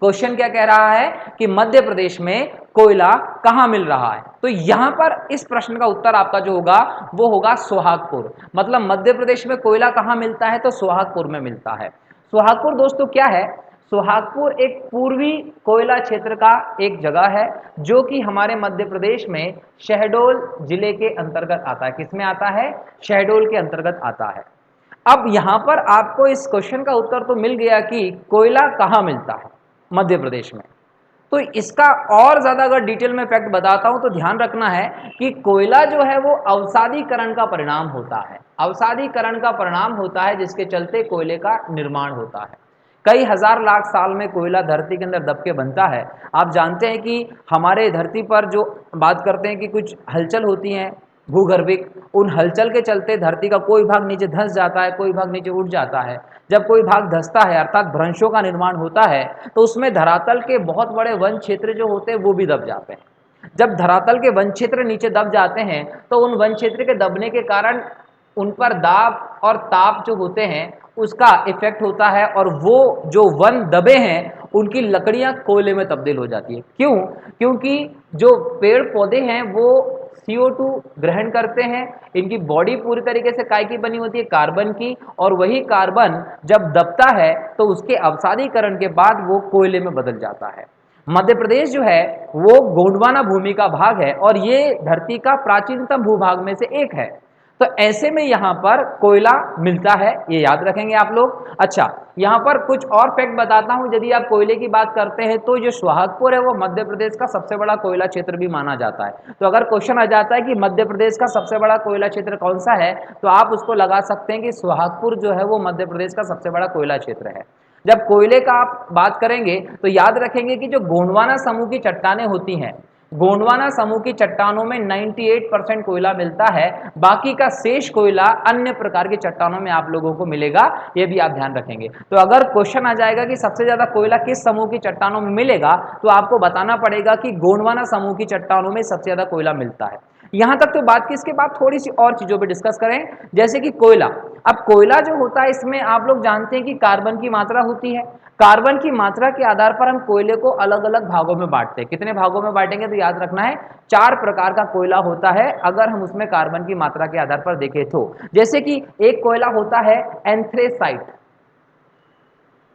Question क्या कह रहा है कि मध्य प्रदेश में कोयला कहां मिल रहा है। तो यहां पर इस प्रश्न का उत्तर आपका जो होगा वो होगा सोहागपुर। मतलब मध्य प्रदेश में कोयला कहां मिलता है, तो सोहागपुर में मिलता है। सोहागपुर दोस्तों क्या है, सोहागपुर एक पूर्वी कोयला क्षेत्र का एक जगह है जो कि हमारे मध्य प्रदेश में शहडोल जिले के अंतर्गत आता है। किसमें आता है, शहडोल के अंतर्गत आता है। अब यहां पर आपको इस क्वेश्चन का उत्तर तो मिल गया कि कोयला कहां मिलता है, मध्य प्रदेश में। तो इसका और ज्यादा अगर डिटेल में फैक्ट बताता हूं तो ध्यान रखना है कि कोयला जो है वो अवसादीकरण का परिणाम होता है। अवसादीकरण का परिणाम होता है जिसके चलते कोयले का निर्माण होता है। कई हजार लाख साल में कोयला धरती के अंदर दब के बनता है। आप जानते हैं कि हमारे धरती पर जो बात करते हैं कि कुछ हलचल होती है भूगर्भिक, उन हलचल के चलते धरती का कोई भाग नीचे धंस जाता है, कोई भाग नीचे उठ जाता है। जब कोई भाग धंसता है अर्थात भ्रंशों का निर्माण होता है तो उसमें धरातल के बहुत बड़े वन क्षेत्र जो होते हैं वो भी दब जाते हैं। जब धरातल के वन क्षेत्र नीचे दब जाते हैं तो उन वन क्षेत्र के दबने के कारण उन पर दाब और ताप जो होते हैं उसका इफेक्ट होता है और वो जो वन दबे हैं उनकी लकड़ियां कोयले में तब्दील हो जाती है। क्यों, क्योंकि जो पेड़ पौधे हैं वो CO2 ग्रहण करते हैं। इनकी बॉडी पूरी तरीके से काय की बनी होती है, कार्बन की, और वही कार्बन जब दबता है तो उसके अवसादीकरण के बाद वो कोयले में बदल जाता है। मध्य प्रदेश जो है वो गोंडवाना भूमि का भाग है और ये धरती का प्राचीनतम भूभाग में से एक है। तो ऐसे में यहां पर कोयला मिलता है, ये याद रखेंगे आप लोग। अच्छा, यहां पर कुछ और फैक्ट बताता हूं। यदि आप कोयले की बात करते हैं तो जो सोहागपुर है वो मध्य प्रदेश का सबसे बड़ा कोयला क्षेत्र भी माना जाता है। तो अगर क्वेश्चन आ जाता है कि मध्य प्रदेश का सबसे बड़ा कोयला क्षेत्र कौन सा है तो आप उसको लगा सकते हैं कि सोहागपुर जो है वो मध्य प्रदेश का सबसे बड़ा कोयला क्षेत्र है। जब कोयले का आप बात करेंगे तो याद रखेंगे कि जो गोंडवाना समूह की चट्टानें होती हैं, गोंडवाना समूह की चट्टानों में 98% कोयला मिलता है। बाकी का शेष कोयला अन्य प्रकार की चट्टानों में आप लोगों को मिलेगा, यह भी आप ध्यान रखेंगे। तो अगर क्वेश्चन आ जाएगा कि सबसे ज्यादा कोयला किस समूह की चट्टानों में मिलेगा तो आपको बताना पड़ेगा कि गोंडवाना समूह की चट्टानों में सबसे ज्यादा कोयला मिलता है। यहां तक तो बात की, इसके बाद थोड़ी सी और चीजों पे डिस्कस करें, जैसे कि कोयला। अब कोयला जो होता है इसमें आप लोग जानते हैं कि कार्बन की मात्रा होती है। कार्बन की मात्रा के आधार पर हम कोयले को अलग अलग भागों में बांटते हैं। कितने भागों में बांटेंगे तो याद रखना है 4 प्रकार का कोयला होता है अगर हम उसमें कार्बन की मात्रा के आधार पर देखें तो। जैसे कि एक कोयला होता है एंथ्रेसाइट,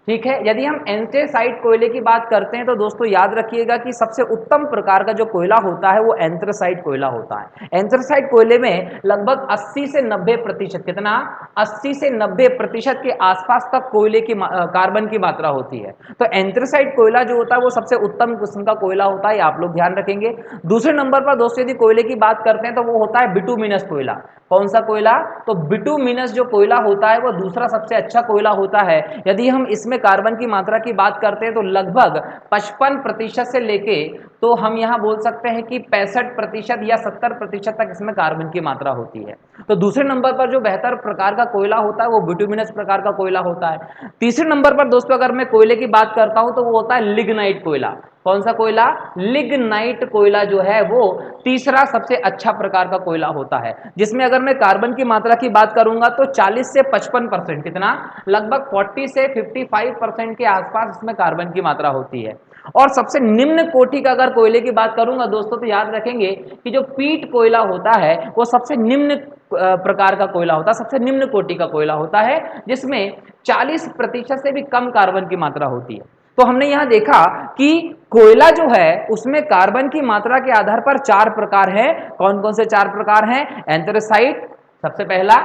ठीक है। यदि हम एंथ्रेसाइट कोयले की बात करते हैं तो दोस्तों याद रखिएगा कि सबसे उत्तम प्रकार का जो कोयला होता है वो एंथ्रेसाइट कोयला होता है। एंथ्रेसाइट कोयले में लगभग 80 से 90%, कितना, 80 से 90% के आसपास तक कोयले की कार्बन की मात्रा होती है। तो एंथ्रेसाइट कोयला जो होता है वो सबसे उत्तम किस्म का कोयला होता है, आप लोग ध्यान रखेंगे। दूसरे नंबर पर दोस्तों यदि कोयले की बात करते हैं तो वो होता है बिटुमिनस कोयला। कौन सा कोयला, तो बिटुमिनस जो कोयला होता है वो दूसरा सबसे अच्छा कोयला होता है। यदि हम इसमें कार्बन की मात्रा की बात करते हैं तो लगभग 55% से लेके, तो हम यहां बोल सकते हैं कि 65% या 70% तक इसमें कार्बन की मात्रा होती है। तो दूसरे नंबर पर जो बेहतर प्रकार का कोयला होता है वो बिटुमिनस प्रकार का कोयला होता है। तीसरे नंबर पर दोस्तों अगर मैं कोयले की बात करता हूं तो वो होता है लिग्नाइट कोयला। कौन सा कोयला, लिग्नाइट कोयला जो है वो तीसरा सबसे अच्छा प्रकार का कोयला होता है, जिसमें अगर मैं कार्बन की मात्रा की बात करूंगा तो 40 से 55%, कितना, लगभग 40 से 55% के आसपास इसमें कार्बन की मात्रा होती है। और सबसे निम्न कोटि का अगर कोयले की बात करूंगा दोस्तों तो याद रखेंगे कि जो पीट कोयला होता है वो सबसे निम्न प्रकार का कोयला होता है, सबसे निम्न कोटि का कोयला होता है, जिसमें 40% से भी कम कार्बन की मात्रा होती है। तो हमने यहां देखा कि कोयला जो है उसमें कार्बन की मात्रा के आधार पर 4 प्रकार हैं। कौन कौन से 4 प्रकार हैं, एंथ्रेसाइट सबसे पहला,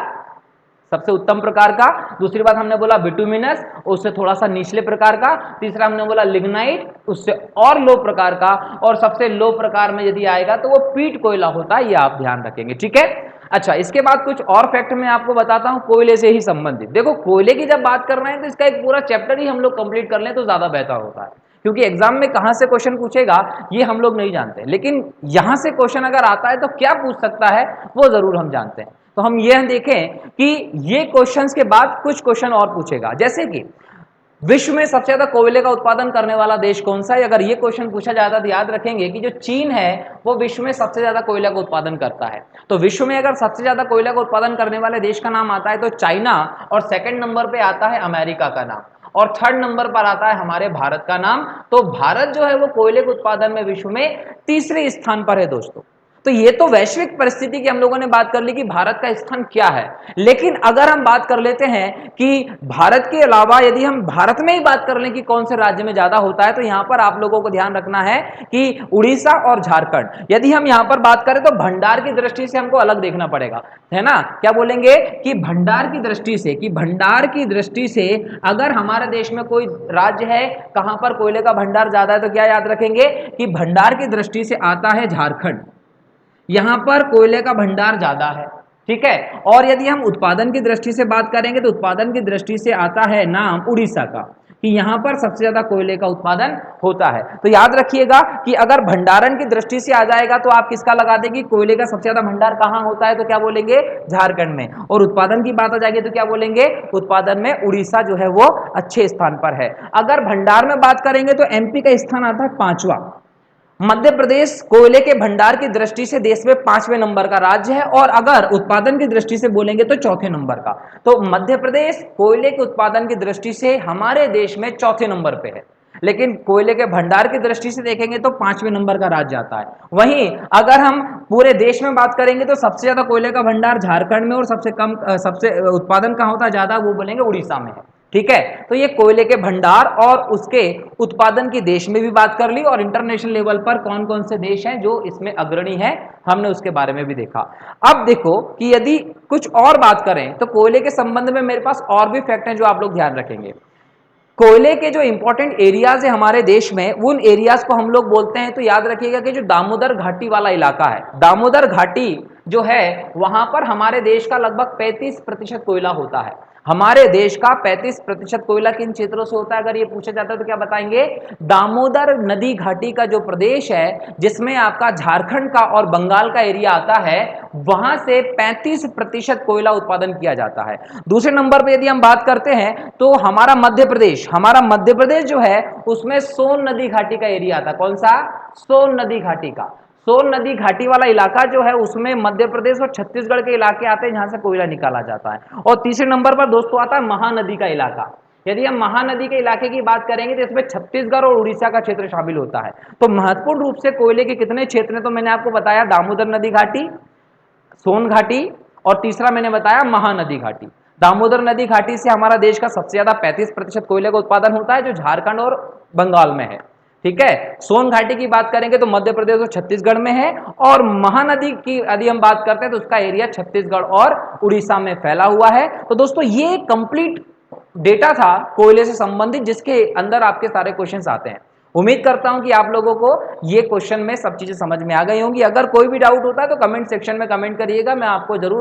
सबसे उत्तम प्रकार का। दूसरी बात हमने बोला बिटुमिनस, उससे थोड़ा सा निचले प्रकार का। तीसरा हमने बोला लिग्नाइट, उससे और लो प्रकार का। और सबसे लो प्रकार में यदि आएगा तो वो पीट कोयला होता है, ये आप ध्यान रखेंगे, ठीक है। अच्छा, इसके बाद कुछ और फैक्ट मैं आपको बताता हूं कोयले से ही संबंधित। देखो कोयले की जब बात कर रहे हैं तो इसका एक पूरा चैप्टर ही हम लोग कंप्लीट कर लें तो ज्यादा बेहतर होता है, क्योंकि एग्जाम में कहां से क्वेश्चन पूछेगा ये हम लोग नहीं जानते, लेकिन यहां से क्वेश्चन अगर आता है तो क्या पूछ सकता है वो जरूर हम जानते हैं। तो हम यह देखें कि ये क्वेश्चंस के बाद कुछ क्वेश्चन और पूछेगा, जैसे कि विश्व में सबसे ज्यादा कोयले का उत्पादन करने वाला देश कौन सा है। अगर ये क्वेश्चन पूछा जाता तो याद रखेंगे कि जो चीन है वो विश्व में सबसे ज्यादा कोयला का उत्पादन करता है। तो विश्व में अगर सबसे ज्यादा कोयला का उत्पादन करने वाले देश का नाम आता है तो चाइना, और सेकंड नंबर पे आता है अमेरिका का नाम। और थर्ड नंबर पर आता है हमारे भारत का नाम। तो भारत जो है वो कोयले के उत्पादन में विश्व में तीसरे स्थान पर है दोस्तों। तो ये तो वैश्विक परिस्थिति की हम लोगों ने बात कर ली कि भारत का स्थान क्या है, लेकिन अगर हम बात कर लेते हैं कि भारत के अलावा यदि हम भारत में ही बात कर लें कि कौन से राज्य में ज्यादा होता है, तो यहां पर आप लोगों को ध्यान रखना है कि उड़ीसा और झारखंड। यदि हम यहां पर बात करें तो भंडार की दृष्टि से हमको अलग देखना पड़ेगा, है ना। क्या बोलेंगे कि भंडार की दृष्टि से, कि भंडार की दृष्टि से अगर हमारे देश में कोई राज्य है कहां पर कोयले का भंडार ज्यादा है, तो क्या याद रखेंगे कि भंडार की दृष्टि से आता है झारखंड। यहां पर कोयले का भंडार ज्यादा है, ठीक है। और यदि हम उत्पादन की दृष्टि से बात करेंगे तो उत्पादन की दृष्टि से आता है नाम उड़ीसा का, कि यहां पर सबसे ज्यादा कोयले का उत्पादन होता है। तो याद रखिएगा कि अगर भंडारण की दृष्टि से आ जाएगा तो आप किसका लगा देंगे, कोयले का सबसे ज्यादा भंडार कहां होता है, तो क्या बोलेंगे झारखंड में। और उत्पादन की बात आ जाएगी तो क्या बोलेंगे, उत्पादन में उड़ीसा जो है वो अच्छे स्थान पर है। अगर भंडार में बात करेंगे तो एमपी का स्थान आता है 5वां। मध्य प्रदेश कोयले के भंडार की दृष्टि से देश में 5वें नंबर का राज्य है, और अगर उत्पादन की दृष्टि से बोलेंगे तो चौथे नंबर का। तो मध्य प्रदेश कोयले के उत्पादन की दृष्टि से हमारे देश में चौथे नंबर पे है, लेकिन कोयले के भंडार की दृष्टि से देखेंगे तो 5वें नंबर का राज्य आता है। वहीं अगर हम पूरे देश में बात करेंगे तो सबसे ज्यादा कोयले का भंडार झारखंड में, और सबसे कम सबसे उत्पादन कहां होता है ज्यादा, वो बोलेंगे उड़ीसा में है, ठीक है। तो ये कोयले के भंडार और उसके उत्पादन की देश में भी बात कर ली, और इंटरनेशनल लेवल पर कौन कौन से देश हैं जो इसमें अग्रणी हैं, हमने उसके बारे में भी देखा। अब देखो कि यदि कुछ और बात करें तो कोयले के संबंध में मेरे पास और भी फैक्ट हैं जो आप लोग ध्यान रखेंगे। कोयले के जो इंपॉर्टेंट एरियाज है हमारे देश में, उन एरियाज को हम लोग बोलते हैं, तो याद रखिएगा कि जो दामोदर घाटी वाला इलाका है, दामोदर घाटी जो है वहां पर हमारे देश का लगभग 35% कोयला होता है। हमारे देश का 35% कोयला किन क्षेत्रों से होता है, अगर ये पूछा जाता है तो क्या बताएंगे, दामोदर नदी घाटी का जो प्रदेश है जिसमें आपका झारखंड का और बंगाल का एरिया आता है, वहां से 35% कोयला उत्पादन किया जाता है। दूसरे नंबर पे यदि हम बात करते हैं तो हमारा मध्य प्रदेश जो है उसमें सोन नदी घाटी का एरिया आता है। कौन सा, सोन नदी घाटी का। सोन नदी घाटी वाला इलाका जो है उसमें मध्य प्रदेश और छत्तीसगढ़ के इलाके आते हैं जहां से कोयला निकाला जाता है। और तीसरे नंबर पर दोस्तों आता है महानदी का इलाका। यदि हम महानदी के इलाके की बात करेंगे तो इसमें छत्तीसगढ़ और उड़ीसा का क्षेत्र शामिल होता है। तो महत्वपूर्ण रूप से कोयले के कितने क्षेत्र हैं, तो मैंने आपको बताया दामोदर नदी घाटी, सोन घाटी, और तीसरा मैंने बताया महानदी घाटी। दामोदर नदी घाटी से हमारा देश का सबसे ज्यादा 35% कोयले का उत्पादन होता है जो झारखंड और बंगाल में है, ठीक है। सोन घाटी की बात करेंगे तो मध्य प्रदेश और छत्तीसगढ़ में है, और महानदी की यदि हम बात करते हैं तो उसका एरिया छत्तीसगढ़ और उड़ीसा में फैला हुआ है। तो दोस्तों ये कंप्लीट डेटा था कोयले से संबंधित जिसके अंदर आपके सारे क्वेश्चंस आते हैं। उम्मीद करता हूं कि आप लोगों को ये क्वेश्चन में सब चीजें समझ में आ गई होंगी। अगर कोई भी डाउट होता है तो कमेंट सेक्शन में कमेंट करिएगा, मैं आपको जरूर